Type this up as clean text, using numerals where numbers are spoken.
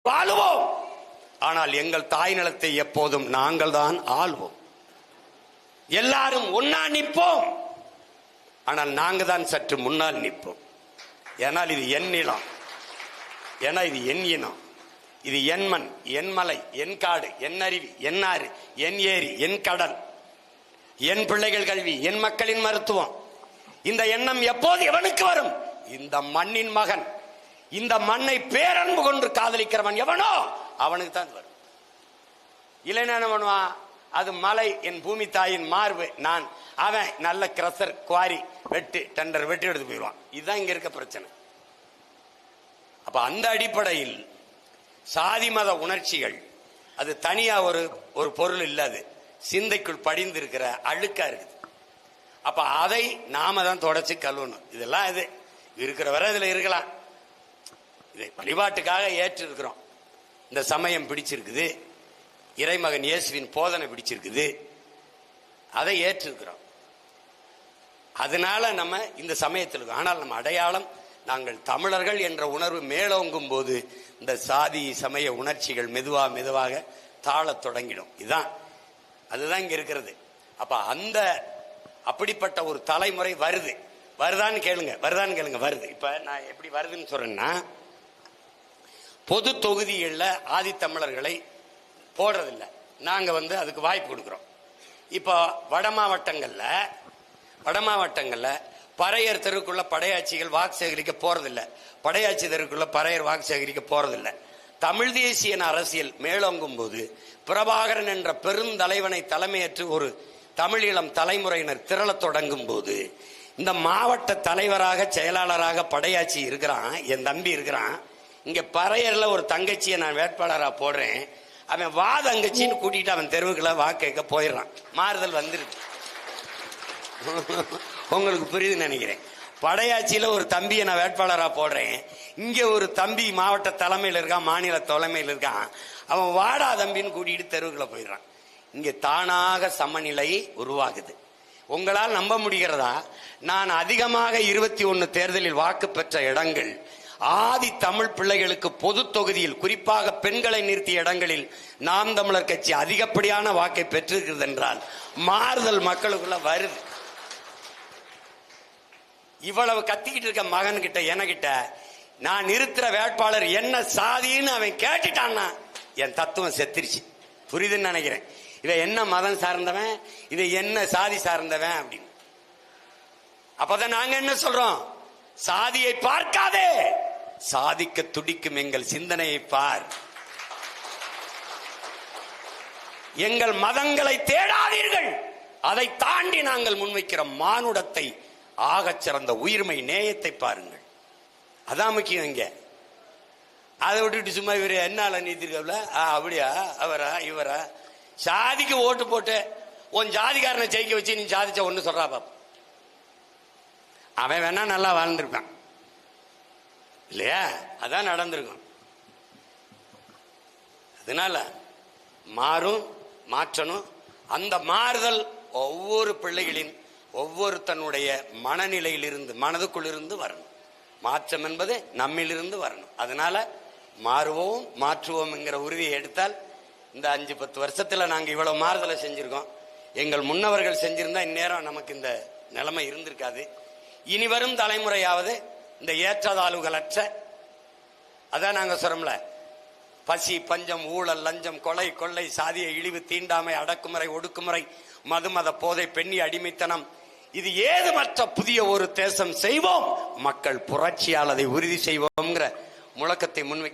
வாழுவோம். ஆனால் எங்கள் தாய் நிலத்தை எப்போதும் நாங்கள் தான் ஆள்வோம். எல்லாரும் ஒன்னா நிற்போம். ஆனால் நாங்க தான் சற்று முன்னால் நிற்போம். ஏனால் இது என் நிலம், ஏன்னா இது என் இனம், இது என் மண், என் மலை, என் காடு, என் அருவி, என் ஆறு, என் ஏரி, என் கடல், என் பிள்ளைகள் கல்வி, என் மக்களின் மருத்துவம். இந்த எண்ணம் எப்போது எவனுக்கு வரும்? இந்த மண்ணின் மகன், இந்த மண்ணை பேரன்பு கொண்டு காதலிக்கிறவன் எவனோ அவனுக்கு தான் வரும். இல்லைன்னா என்ன பண்ணுவான்? அது மலை, என் பூமி தாயின் மார்பு, நான் அவன் நல்ல கிரசர் குவாரி வெட்டு டெண்டர் வெட்டி எடுத்து போயிடுவான். இதுதான் இங்க இருக்க பிரச்சனை. அப்ப அந்த அடிப்படையில் சாதி மத உணர்ச்சிகள் அது தனியா ஒரு பொருள் இல்லாது சிந்தைக்குள் படிந்து இருக்கிற அழுக்கா இருக்குது. அப்ப அதை நாம தான் தொடச்சு கழுவணும். இதெல்லாம் இது இருக்கிற வரை இதுல இருக்கலாம். இதை வழிபாட்டுக்காக ஏற்று இருக்கிறோம். இந்த சமயம் பிடிச்சிருக்குது, இறைமகன் இயேசுவின் போதனை பிடிச்சிருக்குது, அதை ஏற்றிருக்கிறோம். அதனால நம்ம இந்த சமயத்தில் இருக்கோம். ஆனால் நம்ம அடையாளம் நாங்கள் தமிழர்கள் என்ற உணர்வு மேலோங்கும் போது இந்த சாதி சமய உணர்ச்சிகள் மெதுவாக தாழத் தொடங்கிடும். அதுதான் இங்க இருக்கிறது. அப்ப அப்படிப்பட்ட ஒரு தலைமுறை வருதான்னு கேளுங்க வருது. இப்ப நான் எப்படி வருதுன்னு சொல்றேன்னா, பொது தொகுதிகளில் ஆதித்தமிழர்களை போடுறதில்லை. நாங்க அதுக்கு வாய்ப்பு கொடுக்கிறோம். இப்போ வட மாவட்டங்கள்ல பறையர் தெருக்குள்ள படையாட்சிகள் வாக்கு சேகரிக்க போறதில்லை. படையாட்சி தெருக்குள்ள பறையர் வாக்கு சேகரிக்க போறதில்லை. தமிழ் தேசிய அரசியல் மேலோங்கும் போது பிரபாகரன் என்ற பெருந்தலைவனை தலைமையேற்று ஒரு தமிழீழம் தலைமுறையினர் திரளத் தொடங்கும் போது இந்த மாவட்ட தலைவராக செயலாளராக படையாட்சி இருக்கிறான், என் தம்பி இருக்கிறான். இங்க பறையர்ல ஒரு தங்கச்சியை நான் வேட்பாளராக போடுறேன். அவன் தங்கச்சின்னு கூட்டிட்டு அவன் தெருவுக்குள்ள வாக்கு கேட்க போயிடுறான். மாறுதல் வந்துருக்கு. உங்களுக்கு புரியுதுன்னு நினைக்கிறேன். படையாட்சியில ஒரு தம்பியை நான் வேட்பாளராக போடுறேன். இங்க ஒரு தம்பி மாவட்ட தலைமையில் இருக்கான், மாநில தலைமையில் இருக்கான். அவன் வாடா தம்பின்னு கூட்டிட்டு தெருவுக்குள்ள போயிடுறான். இங்க தானாக சமநிலை உருவாகுது. உங்களால் நம்ப முடிகிறதா? நான் அதிகமாக 21 தேர்தலில் வாக்கு பெற்ற இடங்கள் ஆதி தமிழ் பிள்ளைகளுக்கு பொது தொகுதியில் குறிப்பாக பெண்களை நிறுத்திய இடங்களில் நாம் தமிழர் கட்சி அதிகப்படியான வாக்கை பெற்றிருக்கிறது என்றால் மாறுதல் மக்களுக்குள்ள வருது. இவ்வளவு கத்திக்கிட்டு இருக்க மகன் கிட்ட எனக்கிட்ட நான் நிறுத்துற வேட்பாளர் என்ன சாதின்னு அவன் கேட்டுட்டான்னா என் தத்துவம் செத்துருச்சு. புரியுதுன்னு நினைக்கிறேன். இவன் என்ன மதம் சார்ந்தவன், இதை என்ன சாதி சார்ந்தவன் அப்படின்னு. அப்பதான் நாங்க என்ன சொல்றோம்? சாதியை பார்க்காதே, சாதிக்க துடிக்கும் எங்கள் சிந்தனையை பார். எங்கள் மதங்களை தேடாதீர்கள், அதை தாண்டி நாங்கள் முன்வைக்கிற மானுடத்தை, ஆகச் சிறந்த உயிர்மை நேயத்தை பாருங்கள். அதான் முக்கியம். இங்க அதை விட்டுட்டு சும்மா இவரு என்னால நீத்திருக்கல அப்படியா அவரா இவரா சாதிக்கு ஓட்டு போட்டு உன் ஜாதிக்காரனை ஜெயிக்க வச்சு நீ சாதிச்ச ஒண்ணு சொல்றா பாப்பா. அவன் வேணா நல்லா வாழ்ந்திருப்பான் இல்லையா? அதான் நடந்திருக்கும். அதனால மாற்றணும். அந்த மாறுதல் ஒவ்வொரு பிள்ளைகளின் ஒவ்வொருத்தனுடைய மனநிலையிலிருந்து மனதுக்குள் இருந்து வரணும். மாற்றம் என்பது நம்மிலிருந்து வரணும். அதனால மாற்றுவோம் என்கிற உறுதியை எடுத்தால் இந்த 5-10 வருஷத்துல நாங்க இவ்வளவு மாறுதலை செஞ்சிருக்கோம். எங்கள் முன்னவர்கள் செஞ்சிருந்தா இந்நேரம் நமக்கு இந்த நிலைமை இருந்திருக்காது. இனி வரும் தலைமுறையாவது இந்த ஏற்றதாழ்வுகளற்ற, அதான் நாங்க சொல்றோம்ல, பசி பஞ்சம் ஊழல் லஞ்சம் கொலை கொள்ளை சாதிய இழிவு தீண்டாமை அடக்குமுறை ஒடுக்குமுறை மதுமத போதை பெண்ணி அடிமைத்தனம் இது ஏதுமற்ற புதிய ஒரு தேசம் செய்வோம், மக்கள் புரட்சியால் அதை உறுதி செய்வோம்ங்கிற முழக்கத்தை முன்வைக்க